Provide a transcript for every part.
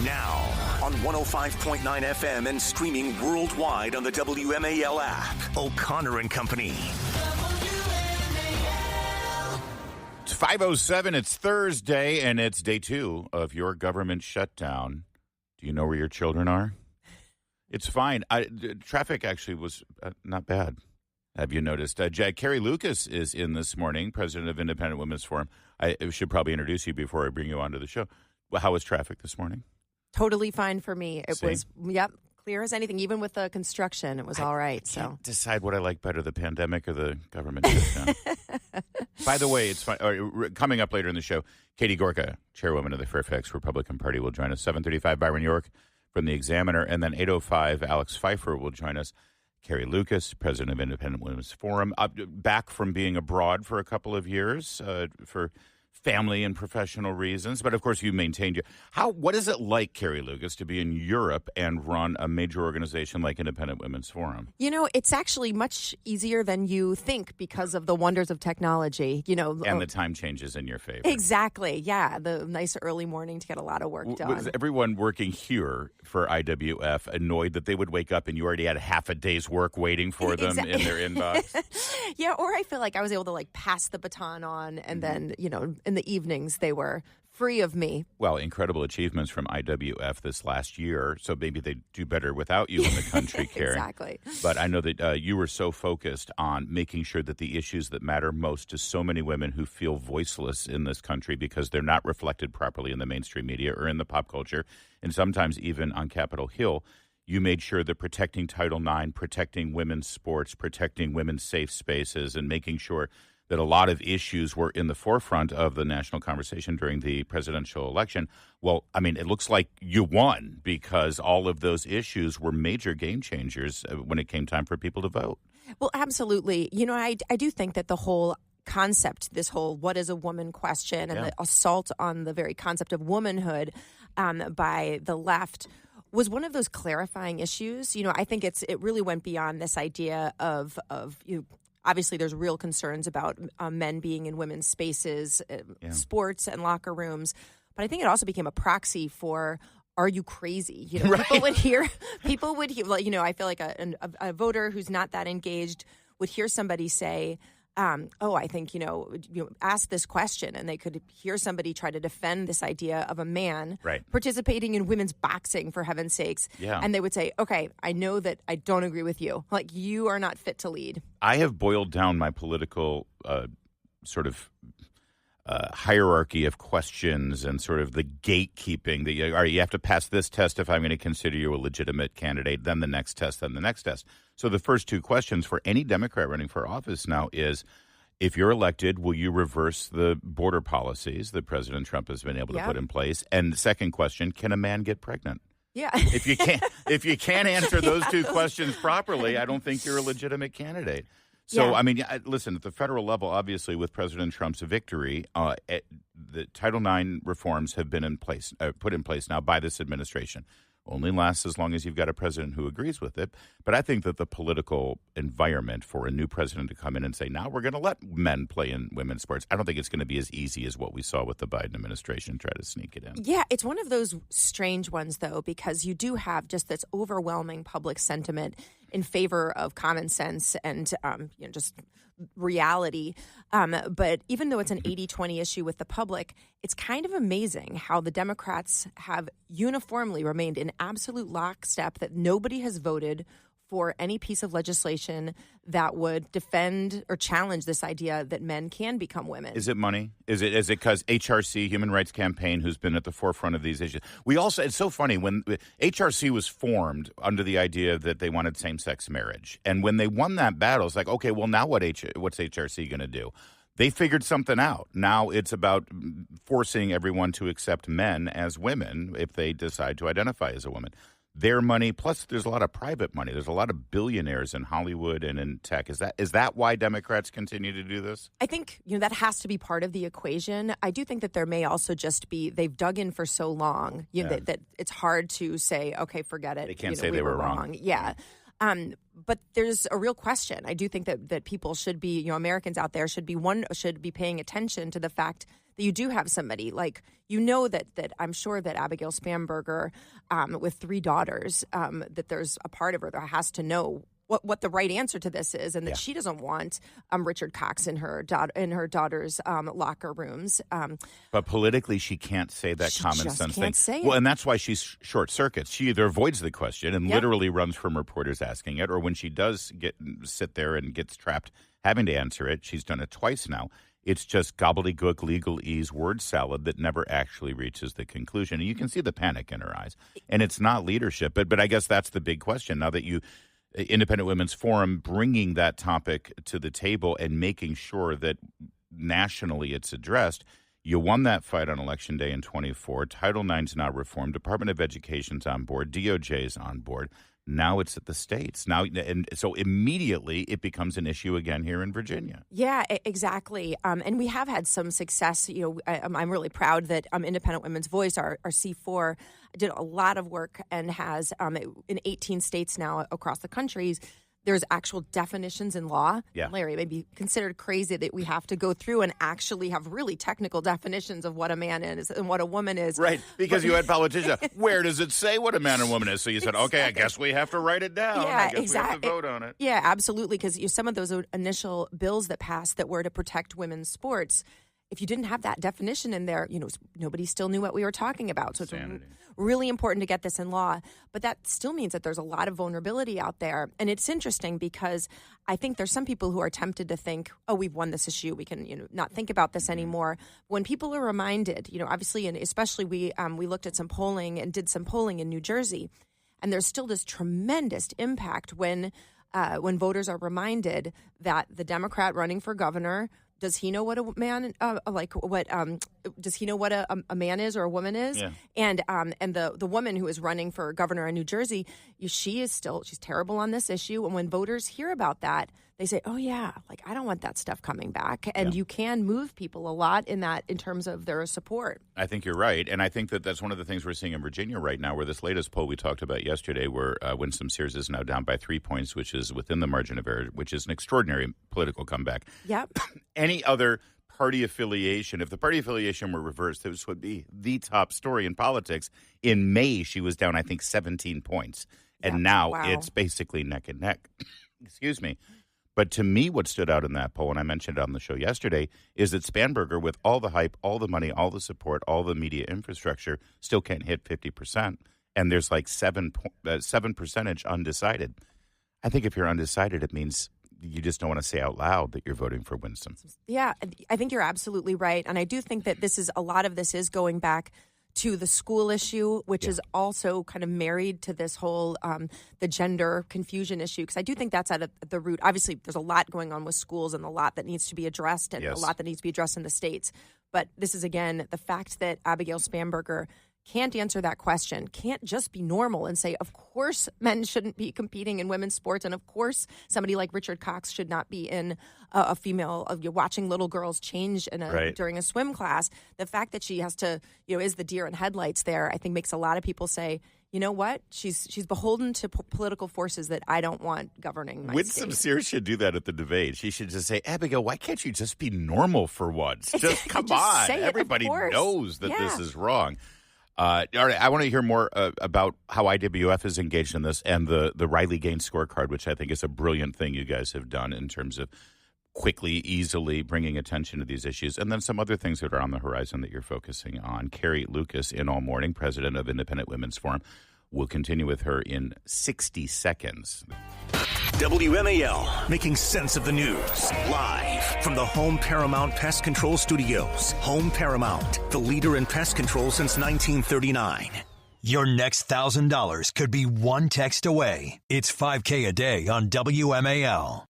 Now, on 105.9 FM and streaming worldwide on the WMAL app. O'Connor and Company. It's 5:07. It's Thursday, and it's day 2 of your government shutdown. Do you know where your children are? It's fine. Traffic actually was not bad. Have you noticed? Carrie Lukas is in this morning, president of Independent Women's Forum. I should probably introduce you before I bring you onto the show. Well, how was traffic this morning? Totally fine for me. It was, clear as anything. Even with the construction, it was all right. I can't decide what I like better, the pandemic or the government shutdown. By the way, it's fine. Coming up later in the show, Katie Gorka, chairwoman of the Fairfax Republican Party, will join us. 7:35, Byron York from the Examiner, and then 8:05, Alex Pfeiffer will join us. Carrie Lukas, president of Independent Women's Forum, back from being abroad for a couple of years for family and professional reasons. But, of course, you maintained your... What is it like, Carrie Lukas, to be in Europe and run a major organization like Independent Women's Forum? You know, it's actually much easier than you think because of the wonders of technology, you know. And the time changes in your favor. Exactly, yeah. The nice early morning to get a lot of work done. Was everyone working here for IWF annoyed that they would wake up and you already had half a day's work waiting for them in their inbox? Yeah, or I feel like I was able to, pass the baton on, and then, in the evenings they were free of me. Well, incredible achievements from IWF this last year, so maybe they do better without you in the country, Carrie. Exactly. But I know that you were so focused on making sure that the issues that matter most to so many women who feel voiceless in this country because they're not reflected properly in the mainstream media or in the pop culture, and sometimes even on Capitol Hill, you made sure that protecting Title IX, protecting women's sports, protecting women's safe spaces, and making sure that a lot of issues were in the forefront of the national conversation during the presidential election. Well, I mean, it looks like you won because all of those issues were major game changers when it came time for people to vote. Well, absolutely. You know, I do think that the whole concept, this whole what is a woman question and the assault on the very concept of womanhood by the left was one of those clarifying issues. You know, I think it really went beyond this idea of obviously, there's real concerns about men being in women's spaces, sports and locker rooms. But I think it also became a proxy for, are you crazy? You know, right. people would hear, I feel like a voter who's not that engaged would hear somebody say, I think, ask this question. And they could hear somebody try to defend this idea of a man participating in women's boxing, for heaven's sakes. Yeah. And they would say, okay, I know that I don't agree with you. Like, you are not fit to lead. I have boiled down my political hierarchy of questions and sort of the gatekeeping. All right, you have to pass this test if I'm going to consider you a legitimate candidate, then the next test, then the next test. So the first two questions for any Democrat running for office now is, if you're elected, will you reverse the border policies that President Trump has been able to put in place? And the second question, can a man get pregnant? Yeah. If you can't answer those two questions properly, I don't think you're a legitimate candidate. So, I mean, listen, at the federal level, obviously, with President Trump's victory, the Title IX reforms have been put in place now by this administration. Only lasts as long as you've got a president who agrees with it. But I think that the political environment for a new president to come in and say, now we're going to let men play in women's sports, I don't think it's going to be as easy as what we saw with the Biden administration try to sneak it in. Yeah, it's one of those strange ones, though, because you do have just this overwhelming public sentiment in favor of common sense and just reality. But even though it's an 80-20 issue with the public, it's kind of amazing how the Democrats have uniformly remained in absolute lockstep that nobody has voted for any piece of legislation that would defend or challenge this idea that men can become women. Is it money? Is it because HRC, Human Rights Campaign, who's been at the forefront of these issues? It's so funny, when HRC was formed under the idea that they wanted same-sex marriage. And when they won that battle, it's like, okay, well, now what's HRC going to do? They figured something out. Now it's about forcing everyone to accept men as women if they decide to identify as a woman. Their money, plus there's a lot of private money. There's a lot of billionaires in Hollywood and in tech. Is that why Democrats continue to do this? I think that has to be part of the equation. I do think that there may also just be, they've dug in for so long that it's hard to say, okay, forget it. They can't say they were wrong. Yeah. But there's a real question. I do think that people should be, Americans out there should be paying attention to the fact that you do have somebody like, that I'm sure that Abigail Spanberger, with 3 daughters, that there's a part of her that has to know what the right answer to this is, and that she doesn't want Richard Cox in her daughter's locker rooms. But politically, she can't say that common sense thing. Say it. Well, and that's why she's short circuits. She either avoids the question and literally runs from reporters asking it, or when she does sit there and gets trapped having to answer it, she's done it twice now. It's just gobbledygook, legalese, word salad that never actually reaches the conclusion. And you can see the panic in her eyes. And it's not leadership. But I guess that's the big question. Now that Independent Women's Forum bringing that topic to the table and making sure that nationally it's addressed, you won that fight on Election Day in 24. Title IX's now reformed. Department of Education's on board. DOJ's on board. Now it's at the states. And so immediately it becomes an issue again here in Virginia. Yeah, exactly. And we have had some success. I'm really proud that Independent Women's Voice, our C4, did a lot of work and has in 18 states now across the country. There's actual definitions in law. Yeah. Larry, it may be considered crazy that we have to go through and actually have really technical definitions of what a man is and what a woman is. Right, because you had politicians, where does it say what a man and woman is? So you said, okay, I guess we have to write it down. Yeah, I guess we have to vote on it. Yeah, absolutely, because some of those initial bills that passed that were to protect women's sports, if you didn't have that definition in there, nobody still knew what we were talking about. So it's really important to get this in law. But that still means that there's a lot of vulnerability out there. And it's interesting because I think there's some people who are tempted to think, oh, we've won this issue. We can not think about this anymore. When people are reminded, obviously, and especially we looked at some polling and did some polling in New Jersey, and there's still this tremendous impact when voters are reminded that the Democrat running for governor, does he know what a man does he know what a man is or a woman is? Yeah. And the woman who is running for governor in New Jersey, she's terrible on this issue. And when voters hear about that, they say, "Oh yeah, I don't want that stuff coming back." And you can move people a lot in terms of their support. I think you're right, and I think that's one of the things we're seeing in Virginia right now. Where this latest poll we talked about yesterday, where Winsome Sears is now down by 3 points, which is within the margin of error, which is an extraordinary political comeback. Yep. Any other party affiliation, if the party affiliation were reversed, this would be the top story in politics. In May, she was down, I think, 17 points, and now it's basically neck and neck. Excuse me. But to me, what stood out in that poll, and I mentioned it on the show yesterday, is that Spanberger, with all the hype, all the money, all the support, all the media infrastructure, still can't hit 50%. And there's 7% undecided. I think if you're undecided, it means you just don't want to say out loud that you're voting for Winston. Yeah, I think you're absolutely right. And I do think that a lot of this is going back to the school issue, which is also kind of married to this whole the gender confusion issue, because I do think that's at the root. Obviously, there's a lot going on with schools and a lot that needs to be addressed and a lot that needs to be addressed in the states. But this is, again, the fact that Abigail Spanberger can't answer that question, can't just be normal and say, of course, men shouldn't be competing in women's sports, and of course, somebody like Richard Cox should not be in a female, watching little girls change during a swim class. The fact that she has to, is the deer in headlights there, I think makes a lot of people say, you know what? She's beholden to political forces that I don't want governing my Winsome state. Sears should do that at the debate. She should just say, Abigail, why can't you just be normal for once? Just come on. Everybody knows that this is wrong. All right, I want to hear more about how IWF is engaged in this and the Riley Gaines scorecard, which I think is a brilliant thing you guys have done in terms of quickly, easily bringing attention to these issues, and then some other things that are on the horizon that you're focusing on. Carrie Lukas in all morning, president of Independent Women's Forum. We'll continue with her in 60 seconds. WMAL, making sense of the news. Live from the Home Paramount Pest Control Studios. Home Paramount, the leader in pest control since 1939. Your next $1,000 could be one text away. It's $5K a day on WMAL.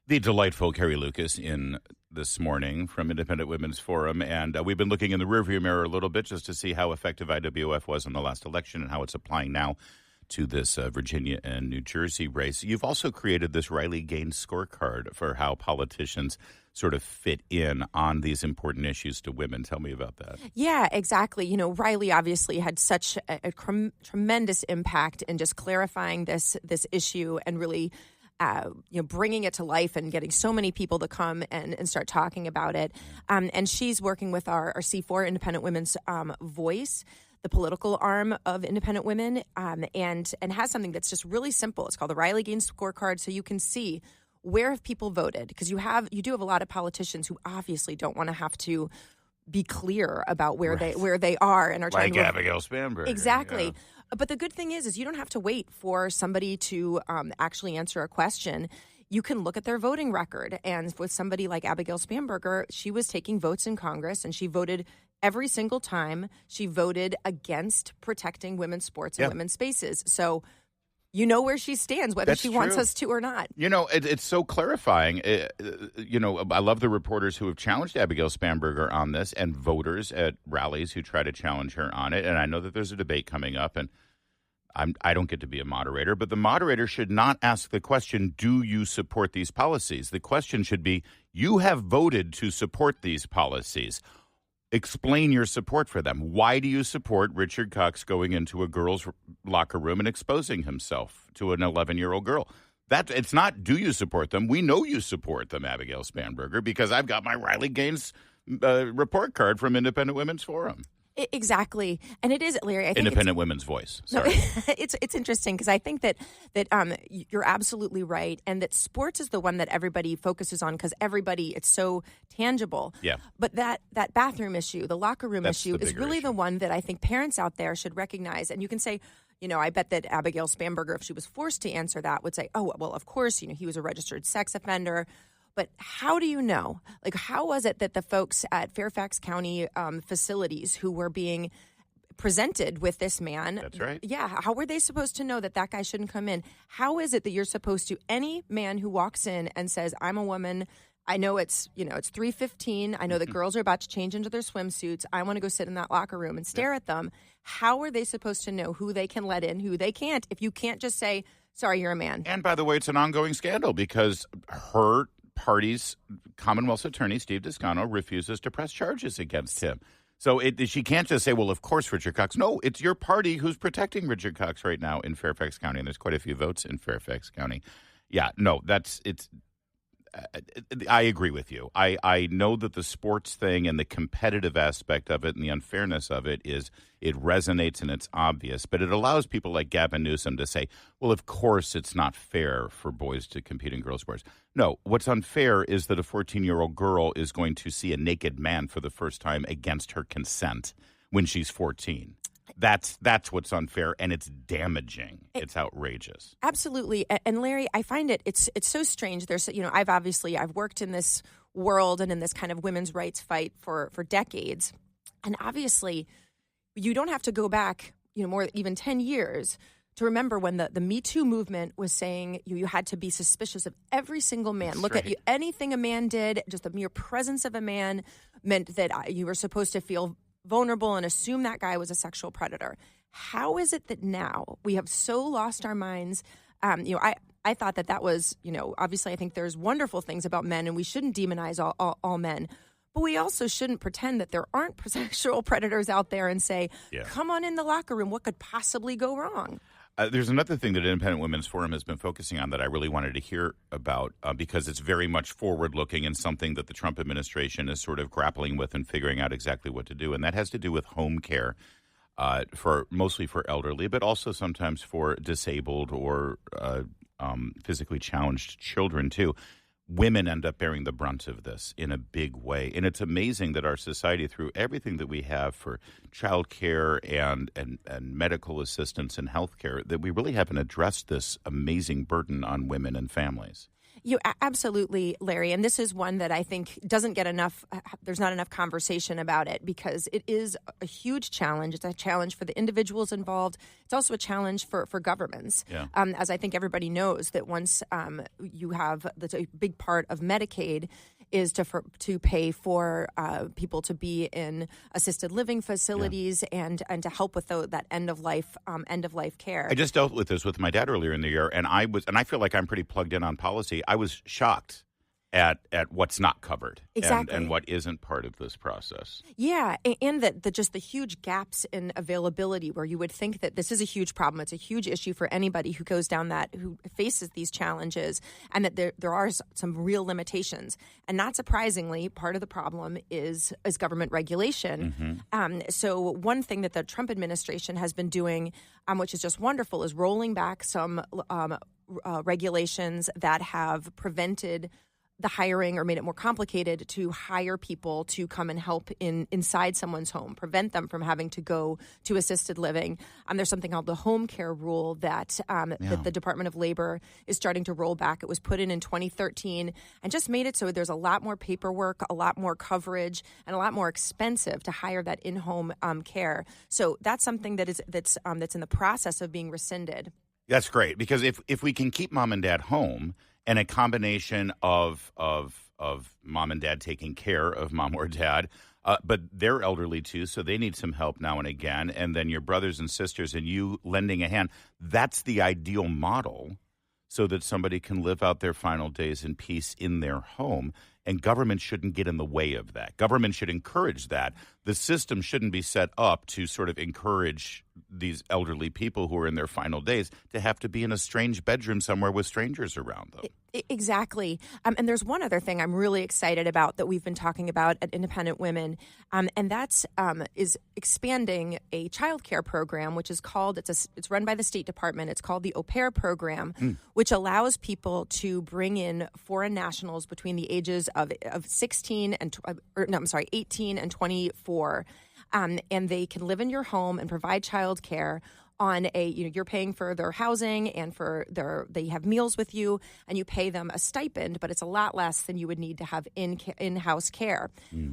The delightful Carrie Lukas in this morning from Independent Women's Forum, and we've been looking in the rearview mirror a little bit just to see how effective IWF was in the last election and how it's applying now to this Virginia and New Jersey race. You've also created this Riley Gaines scorecard for how politicians sort of fit in on these important issues to women. Tell me about that. Yeah, exactly. Riley obviously had such a tremendous impact in just clarifying this issue and really bringing it to life and getting so many people to come and start talking about it. And she's working with our C4 Independent Women's Voice, the political arm of Independent Women, and has something that's just really simple. It's called the Riley Gaines Scorecard, so you can see where have people voted, because you do have a lot of politicians who obviously don't want to have to be clear about where they are and are trying like to Abigail Spanberger. Exactly. Yeah. But the good thing is you don't have to wait for somebody to actually answer a question. You can look at their voting record. And with somebody like Abigail Spanberger, she was taking votes in Congress, and she voted every single time. She voted against protecting women's sports and women's spaces. So you know where she stands, whether she wants us to or not. It's so clarifying. I love the reporters who have challenged Abigail Spanberger on this, and voters at rallies who try to challenge her on it. And I know that there's a debate coming up, and I don't get to be a moderator, but the moderator should not ask the question, do you support these policies? The question should be, you have voted to support these policies. Explain your support for them. Why do you support Richard Cox going into a girl's locker room and exposing himself to an 11-year-old girl? It's not, do you support them? We know you support them, Abigail Spanberger, because I've got my Riley Gaines report card from Independent Women's Forum. Exactly. And it is, Larry, I think Independent Women's Voice. Sorry. It's interesting because I think that you're absolutely right, and that sports is the one that everybody focuses on because it's so tangible. Yeah. But that bathroom issue, the locker room issue, is really the one that I think parents out there should recognize. And you can say, I bet that Abigail Spanberger, if she was forced to answer that, would say, oh, well, of course, he was a registered sex offender. But how do you know? Like, how was it that the folks at Fairfax County facilities who were being presented with this man? That's right. Yeah. How were they supposed to know that guy shouldn't come in? How is it that you're supposed to, any man who walks in and says, I'm a woman, I know it's 3:15, I know the girls are about to change into their swimsuits, I want to go sit in that locker room and stare at them. How are they supposed to know who they can let in, who they can't, if you can't just say, sorry, you're a man? And by the way, it's an ongoing scandal because her party's Commonwealth's attorney, Steve Descano, refuses to press charges against him. So she can't just say, well, of course, Richard Cox. No, it's your party who's protecting Richard Cox right now in Fairfax County, and there's quite a few votes in Fairfax County. Yeah, no, I agree with you. I know that the sports thing and the competitive aspect of it and the unfairness of it resonates and it's obvious, but it allows people like Gavin Newsom to say, well, of course it's not fair for boys to compete in girls' sports. No, what's unfair is that a 14-year-old girl is going to see a naked man for the first time against her consent when she's 14. That's what's unfair, and it's damaging. It's outrageous. Absolutely. And Larry, I find it's so strange. There's, I've worked in this world and in this kind of women's rights fight for decades. And obviously, you don't have to go back, more even 10 years to remember when the Me Too movement was saying you had to be suspicious of every single man. That's Look right. at you. Anything a man did, just the mere presence of a man meant that you were supposed to feel vulnerable and assume that guy was a sexual predator. How is it that now we have so lost our minds? I thought that was, obviously I think there's wonderful things about men and we shouldn't demonize all men. But we also shouldn't pretend that there aren't sexual predators out there and say, come on in the locker room. What could possibly go wrong? There's another thing that Independent Women's Forum has been focusing on that I really wanted to hear about because it's very much forward-looking and something that the Trump administration is sort of grappling with and figuring out exactly what to do. And that has to do with home care, mostly for elderly, but also sometimes for disabled or physically challenged children, too. Women end up bearing the brunt of this in a big way. And it's amazing that our society, through everything that we have for child care and medical assistance and health care, that we really haven't addressed this amazing burden on women and families. Absolutely, Larry. And this is one that I think doesn't get enough, there's not enough conversation about it because it is a huge challenge. It's a challenge for the individuals involved. It's also a challenge for governments. Yeah. As I think everybody knows that once you have, that's a big part of Medicaid is to pay for people to be in assisted living facilities and to help with that end of life care. I just dealt with this with my dad earlier in the year, and I feel like I'm pretty plugged in on policy. I was shocked at what's not covered Exactly. and what isn't part of this process. Yeah, and that just the huge gaps in availability where you would think that this is a huge problem. It's a huge issue for anybody who goes down that, who faces these challenges, and that there are some real limitations. And not surprisingly, part of the problem is government regulation. So one thing that the Trump administration has been doing, which is just wonderful, is rolling back some regulations that have prevented the hiring or made it more complicated to hire people to come and help inside someone's home, prevent them from having to go to assisted living. There's something called the home care rule that the Department of Labor is starting to roll back. It was put in 2013 and just made it so there's a lot more paperwork, a lot more coverage, and a lot more expensive to hire that in-home care. So that's something that's in the process of being rescinded. That's great, because if we can keep mom and dad home, and a combination of mom and dad taking care of mom or dad, but they're elderly too, so they need some help now and again, and then your brothers and sisters and you lending a hand, that's the ideal model so that somebody can live out their final days in peace in their home. And government shouldn't get in the way of that. Government should encourage that. The system shouldn't be set up to sort of encourage these elderly people who are in their final days to have to be in a strange bedroom somewhere with strangers around them. Exactly. And there's one other thing I'm really excited about that we've been talking about at Independent Women, and that's is expanding a child care program, which is called, it's run by the State Department. It's called the Au Pair Program, which allows people to bring in foreign nationals between the ages of 18 and 24, and they can live in your home and provide child care on you're paying for their housing and they have meals with you, and you pay them a stipend, but it's a lot less than you would need to have in-house care.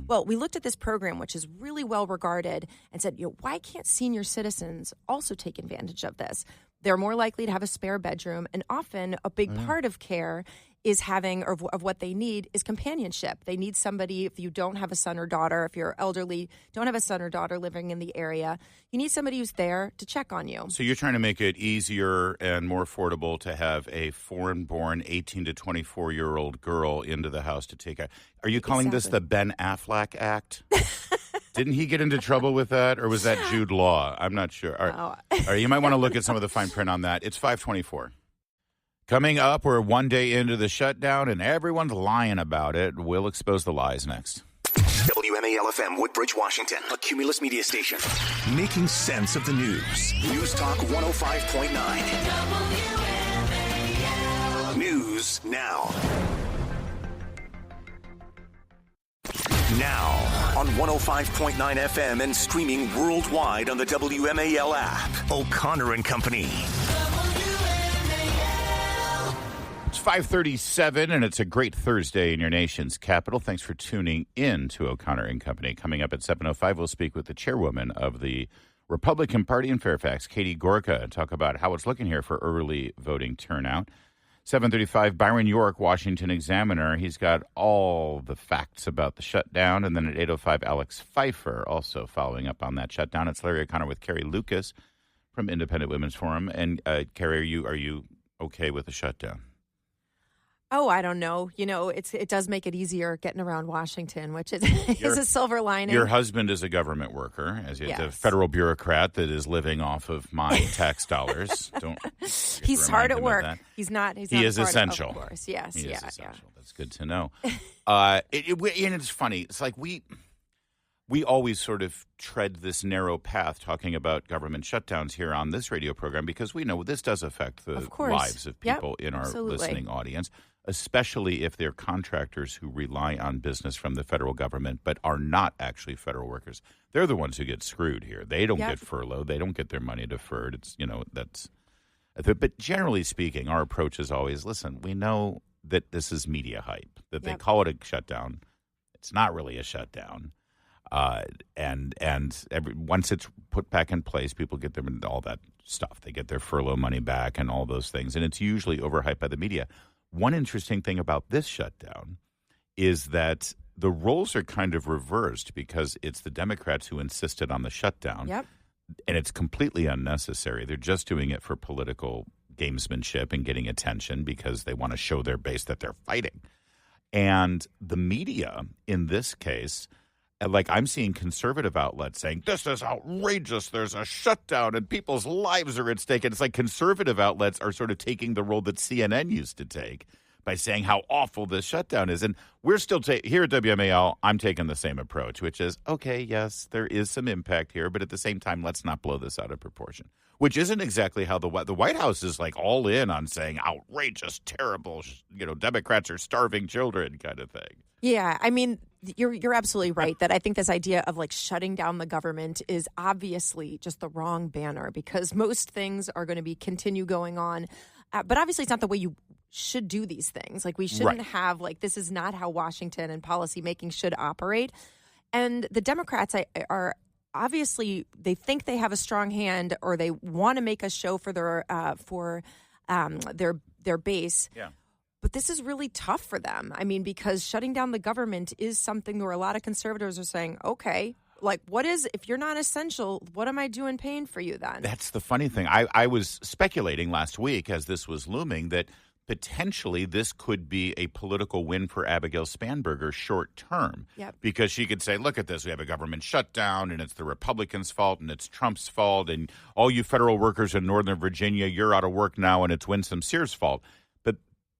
Well, we looked at this program, which is really well regarded, and said, why can't senior citizens also take advantage of this? They're more likely to have a spare bedroom, and often a big part of care is having, or of what they need, is companionship. They need somebody, if you don't have a son or daughter, if you're elderly, don't have a son or daughter living in the area, you need somebody who's there to check on you. So you're trying to make it easier and more affordable to have a foreign-born 18 to 24-year-old girl into the house to take care. Are you calling this the Ben Affleck Act? Didn't he get into trouble with that, or was that Jude Law? I'm not sure. All right, you might want to look at some of the fine print on that. It's 5:24. Coming up, we're one day into the shutdown, and everyone's lying about it. We'll expose the lies next. WMAL-FM, Woodbridge, Washington, a Cumulus media station. Making sense of the news. News Talk 105.9. WMAL. News now. Now on 105.9 FM and streaming worldwide on the WMAL app. O'Connor and Company. It's 5:37, and it's a great Thursday in your nation's capital. Thanks for tuning in to O'Connor and Company. Coming up at 7:05, we'll speak with the chairwoman of the Republican Party in Fairfax, Katie Gorka, and talk about how it's looking here for early voting turnout. 7:35, Byron York, Washington Examiner. He's got all the facts about the shutdown. And then at 8:05, Alex Pfeiffer, also following up on that shutdown. It's Larry O'Connor with Carrie Lukas from Independent Women's Forum. And Carrie, are you okay with the shutdown? Oh, I don't know. It does make it easier getting around Washington, which is a silver lining. Your husband is a government worker, as a federal bureaucrat that is living off of my tax dollars. He's hard at work. He's not. He is essential. Of course, yes. He is essential. That's good to know. And it's funny. It's like we always sort of tread this narrow path talking about government shutdowns here on this radio program because we know this does affect the lives of people in our listening audience, especially if they're contractors who rely on business from the federal government but are not actually federal workers. They're the ones who get screwed here. They don't get furloughed. They don't get their money deferred. It's, that's. But generally speaking, our approach is always, listen, we know that this is media hype, that they call it a shutdown. It's not really a shutdown. Once it's put back in place, people get all that stuff. They get their furlough money back and all those things. And it's usually overhyped by the media. One interesting thing about this shutdown is that the roles are kind of reversed because it's the Democrats who insisted on the shutdown. Yep. And it's completely unnecessary. They're just doing it for political gamesmanship and getting attention because they want to show their base that they're fighting. And the media in this case, like I'm seeing conservative outlets saying, this is outrageous. There's a shutdown and people's lives are at stake. And it's like conservative outlets are sort of taking the role that CNN used to take by saying how awful this shutdown is. And we're still here at WMAL, I'm taking the same approach, which is, okay, yes, there is some impact here, but at the same time, let's not blow this out of proportion, which isn't exactly how the White House is like all in on saying outrageous, terrible, Democrats are starving children kind of thing. Yeah, I mean, you're absolutely right that I think this idea of like shutting down the government is obviously just the wrong banner because most things are going to continue going on. But obviously, it's not the way you should do these things. Like we shouldn't have this is not how Washington and policymaking should operate. And the Democrats are obviously they think they have a strong hand or they want to make a show for their base. Yeah. But this is really tough for them. I mean, because shutting down the government is something where a lot of conservatives are saying, okay, if you're not essential, what am I doing paying for you then? That's the funny thing. I was speculating last week as this was looming that potentially this could be a political win for Abigail Spanberger short term. Yep. Because she could say, look at this, we have a government shutdown and it's the Republicans' fault and it's Trump's fault and all you federal workers in Northern Virginia, you're out of work now and it's Winsome Sears' fault.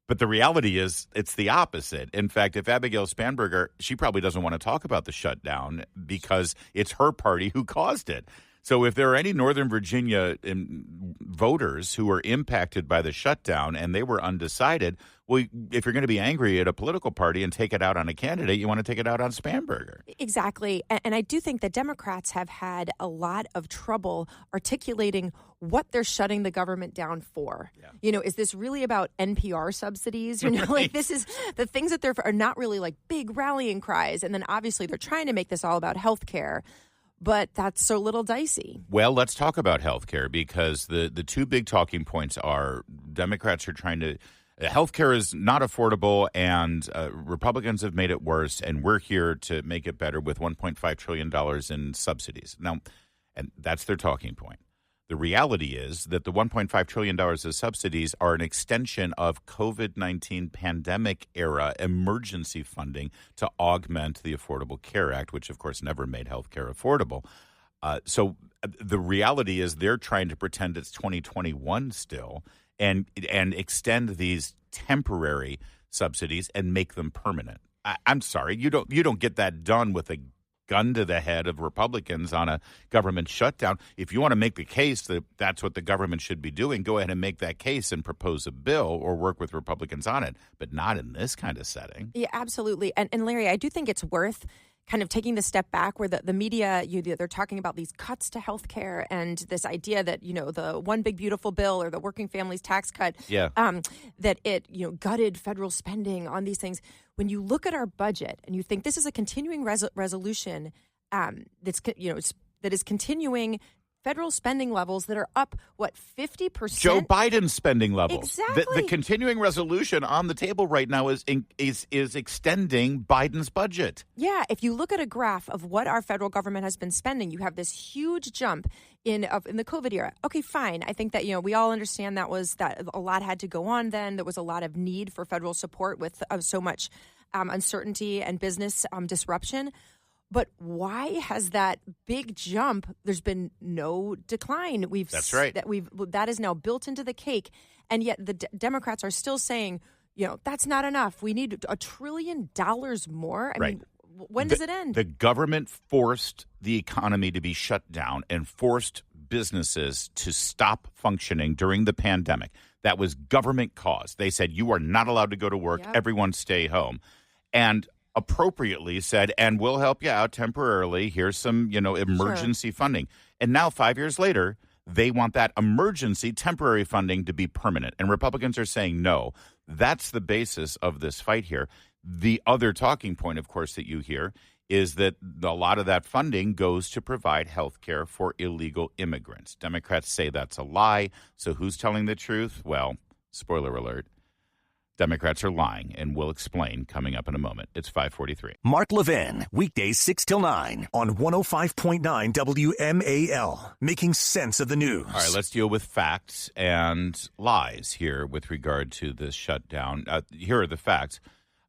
But the reality is it's the opposite. In fact, if Abigail Spanberger, she probably doesn't want to talk about the shutdown because it's her party who caused it. So if there are any Northern Virginia voters who are impacted by the shutdown and they were undecided, well, if you're going to be angry at a political party and take it out on a candidate, you want to take it out on Spanberger. Exactly. And I do think that Democrats have had a lot of trouble articulating what they're shutting the government down for. Yeah. Is this really about NPR subsidies? Right. This is the things that are not really like big rallying cries. And then obviously they're trying to make this all about health care. But that's so little dicey. Well, let's talk about health care because the two big talking points are Democrats are trying to health care is not affordable and Republicans have made it worse. And we're here to make it better with $1.5 trillion in subsidies. Now, and that's their talking point. The reality is that the $1.5 trillion of subsidies are an extension of COVID-19 pandemic era emergency funding to augment the Affordable Care Act, which, of course, never made health care affordable. So the reality is they're trying to pretend it's 2021 still and extend these temporary subsidies and make them permanent. I'm sorry, you don't get that done with a gun to the head of Republicans on a government shutdown. If you want to make the case that that's what the government should be doing, go ahead and make that case and propose a bill or work with Republicans on it, but not in this kind of setting. Yeah, absolutely. And Larry, I do think it's worth kind of taking the step back where the media, they're talking about these cuts to health care and this idea that, the one big beautiful bill or the working families tax cut, that it, gutted federal spending on these things. When you look at our budget and you think this is a continuing resolution that is continuing federal spending levels that are up, 50%? Joe Biden's spending levels. Exactly. The continuing resolution on the table right now is extending Biden's budget. Yeah. If you look at a graph of what our federal government has been spending, you have this huge jump in the COVID era. Okay, fine. I think that, we all understand that a lot had to go on then. There was a lot of need for federal support with so much uncertainty and business disruption. But why has that big jump? There's been no decline. That's right. That is now built into the cake, and yet the Democrats are still saying, that's not enough. We need $1 trillion more. I mean, when does it end? The government forced the economy to be shut down and forced businesses to stop functioning during the pandemic. That was government caused. They said you are not allowed to go to work. Yep. Everyone stay home, and appropriately said, and we'll help you out temporarily. Here's some, emergency funding. And now 5 years later, they want that emergency temporary funding to be permanent. And Republicans are saying, no, that's the basis of this fight here. The other talking point, of course, that you hear is that a lot of that funding goes to provide health care for illegal immigrants. Democrats say that's a lie. So who's telling the truth? Well, spoiler alert. Democrats are lying, and we'll explain coming up in a moment. It's 5:43. Mark Levin, weekdays 6 till 9 on 105.9 WMAL, making sense of the news. All right, let's deal with facts and lies here with regard to this shutdown. Here are the facts.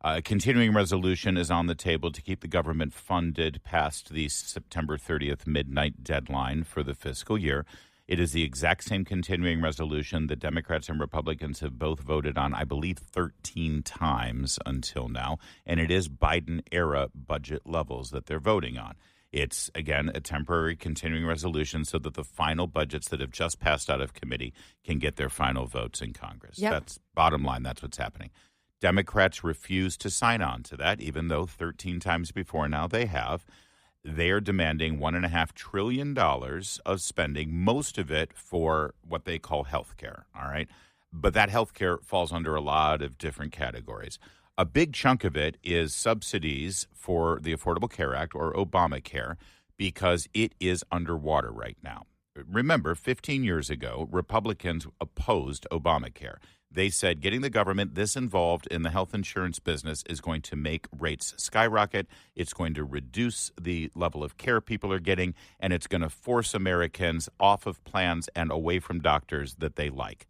A continuing resolution is on the table to keep the government funded past the September 30th midnight deadline for the fiscal year. It is the exact same continuing resolution that Democrats and Republicans have both voted on, I believe, 13 times until now. And it is Biden-era budget levels that they're voting on. It's, again, a temporary continuing resolution so that the final budgets that have just passed out of committee can get their final votes in Congress. Yep. That's bottom line. That's what's happening. Democrats refuse to sign on to that, even though 13 times before now they have. They are demanding $1.5 trillion of spending, most of it for what they call health care, all right? But that health care falls under a lot of different categories. A big chunk of it is subsidies for the Affordable Care Act, or Obamacare, because it is underwater right now. Remember, 15 years ago, Republicans opposed Obamacare. They said getting the government this involved in the health insurance business is going to make rates skyrocket. It's going to reduce the level of care people are getting, and it's going to force Americans off of plans and away from doctors that they like.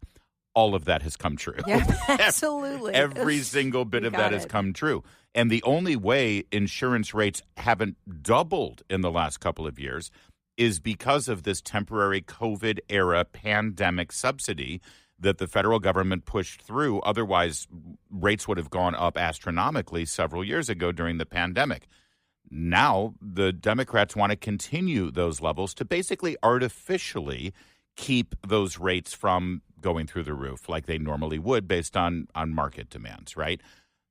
All of that has come true. Yeah, absolutely. Every single bit of that has come true. And the only way insurance rates haven't doubled in the last couple of years is because of this temporary COVID-era pandemic subsidy that the federal government pushed through. Otherwise, rates would have gone up astronomically several years ago during the pandemic. Now, the Democrats want to continue those levels to basically artificially keep those rates from going through the roof like they normally would based on market demands, right?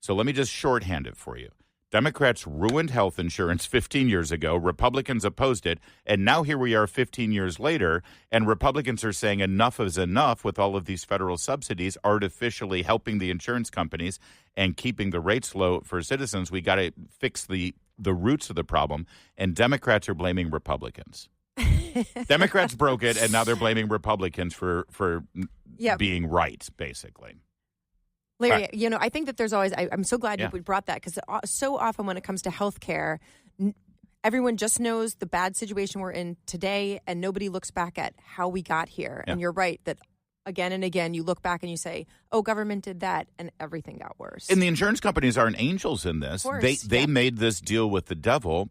So let me just shorthand it for you. Democrats ruined health insurance 15 years ago. Republicans opposed it. And now here we are 15 years later, and Republicans are saying enough is enough with all of these federal subsidies artificially helping the insurance companies and keeping the rates low for citizens. We got to fix the roots of the problem. And Democrats are blaming Republicans. Democrats broke it, and now they're blaming Republicans for being right, basically. Larry, right. You know, I think that there's always, I'm so glad Yeah. you brought that, because so often when it comes to health care, everyone just knows the bad situation we're in today, and nobody looks back at how we got here. Yeah. And you're right that again and again, you look back and you say, oh, government did that, and everything got worse. And the insurance companies aren't angels in this. Of course, They made this deal with the devil,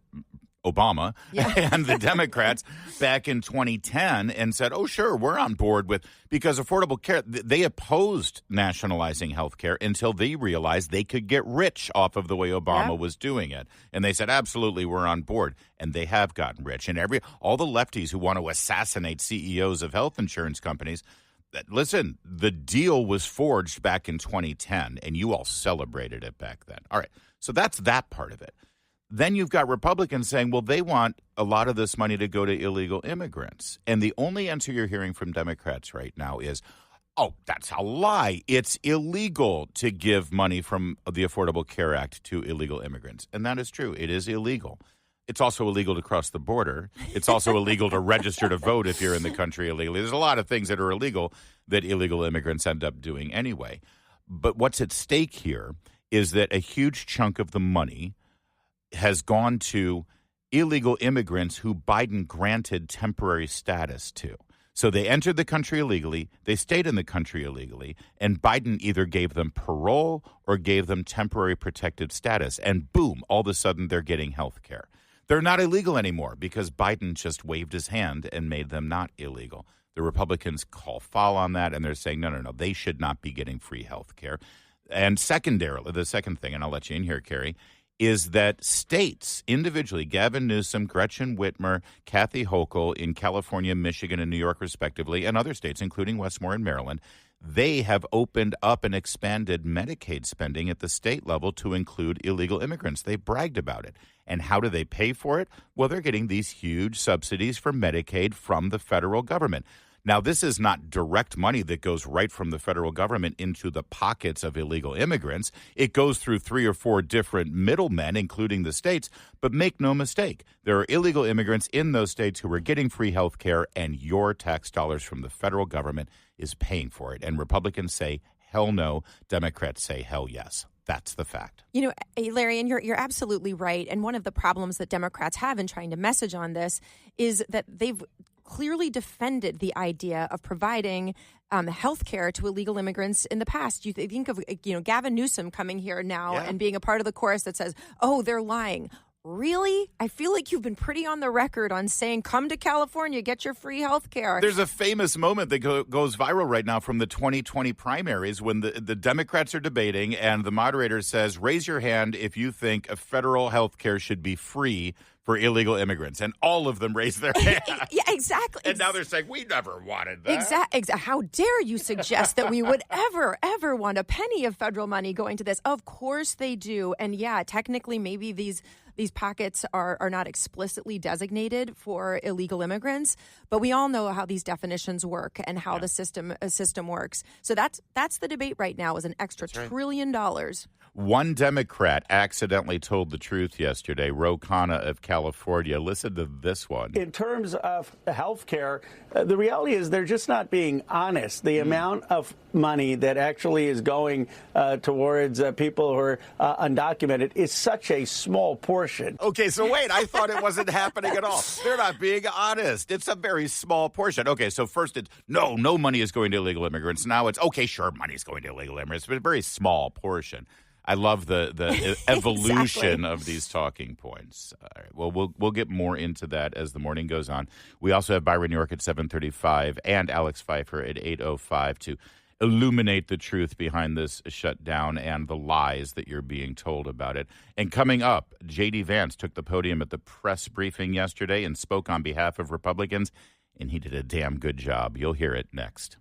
Obama, and the Democrats back in 2010 and said, oh, sure, we're on board with, because Affordable Care, they opposed nationalizing health care until they realized they could get rich off of the way Obama was doing it. And they said, absolutely, we're on board. And they have gotten rich. And all the lefties who want to assassinate CEOs of health insurance companies, listen, the deal was forged back in 2010, and you all celebrated it back then. All right, so that's that part of it. Then you've got Republicans saying, well, they want a lot of this money to go to illegal immigrants. And the only answer you're hearing from Democrats right now is, oh, that's a lie. It's illegal to give money from the Affordable Care Act to illegal immigrants. And that is true. It is illegal. It's also illegal to cross the border. It's also illegal to register to vote if you're in the country illegally. There's a lot of things that are illegal that illegal immigrants end up doing anyway. But what's at stake here is that a huge chunk of the money has gone to illegal immigrants who Biden granted temporary status to. So they entered the country illegally, they stayed in the country illegally, and Biden either gave them parole or gave them temporary protected status. And boom, all of a sudden they're getting health care. They're not illegal anymore because Biden just waved his hand and made them not illegal. The Republicans call foul on that, and they're saying, no, they should not be getting free health care. And secondarily, the second thing, and I'll let you in here, Carrie, is that states individually, Gavin Newsom, Gretchen Whitmer, Kathy Hochul in California, Michigan, and New York, respectively, and other states, including Westmore and Maryland, they have opened up and expanded Medicaid spending at the state level to include illegal immigrants. They bragged about it. And how do they pay for it? Well, they're getting these huge subsidies for Medicaid from the federal government. Now, this is not direct money that goes right from the federal government into the pockets of illegal immigrants. It goes through 3 or 4 different middlemen, including the states. But make no mistake, there are illegal immigrants in those states who are getting free health care, and your tax dollars from the federal government is paying for it. And Republicans say, hell no. Democrats say, hell yes. That's the fact. You know, Larry, and you're absolutely right. And one of the problems that Democrats have in trying to message on this is that they've clearly defended the idea of providing health care to illegal immigrants in the past. You think of Gavin Newsom coming here now and being a part of the chorus that says, oh, they're lying. Really? I feel like you've been pretty on the record on saying, come to California, get your free health care. There's a famous moment that goes viral right now from the 2020 primaries when the Democrats are debating and the moderator says, raise your hand if you think a federal health care should be free for illegal immigrants. And all of them raise their hand. Yeah, exactly. And now they're saying, we never wanted that. Exactly. How dare you suggest that we would ever want a penny of federal money going to this? Of course they do. And yeah, technically maybe these pockets are not explicitly designated for illegal immigrants, but we all know how these definitions work and how the system works. So that's the debate right now, is an extra $1 trillion. One Democrat accidentally told the truth yesterday, O'Connor of California. Listen to this one. In terms of health care, the reality is they're just not being honest. The amount of money that actually is going towards people who are undocumented is such a small portion. Okay, so wait, I thought it wasn't happening at all. They're not being honest. It's a very small portion. Okay, so first it's no money is going to illegal immigrants. Now it's, okay, sure, money's going to illegal immigrants, but a very small portion. I love the evolution of these talking points. All right, well, we'll get more into that as the morning goes on. We also have Byron New York at 7:35 and Alex Pfeiffer at 8:05 to illuminate the truth behind this shutdown and the lies that you're being told about it. And coming up, J.D. Vance took the podium at the press briefing yesterday and spoke on behalf of Republicans, and he did a damn good job. You'll hear it next.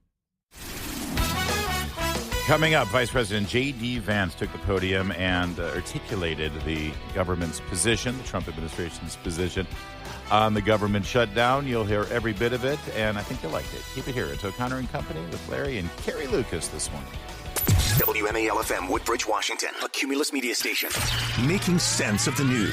Coming up, Vice President J.D. Vance took the podium and articulated the government's position, the Trump administration's position on the government shutdown. You'll hear every bit of it, and I think you'll like it. Keep it here. It's O'Connor and Company with Larry and Carrie Lukas this morning. WMAL FM, Woodbridge, Washington, a Cumulus media station. Making sense of the news.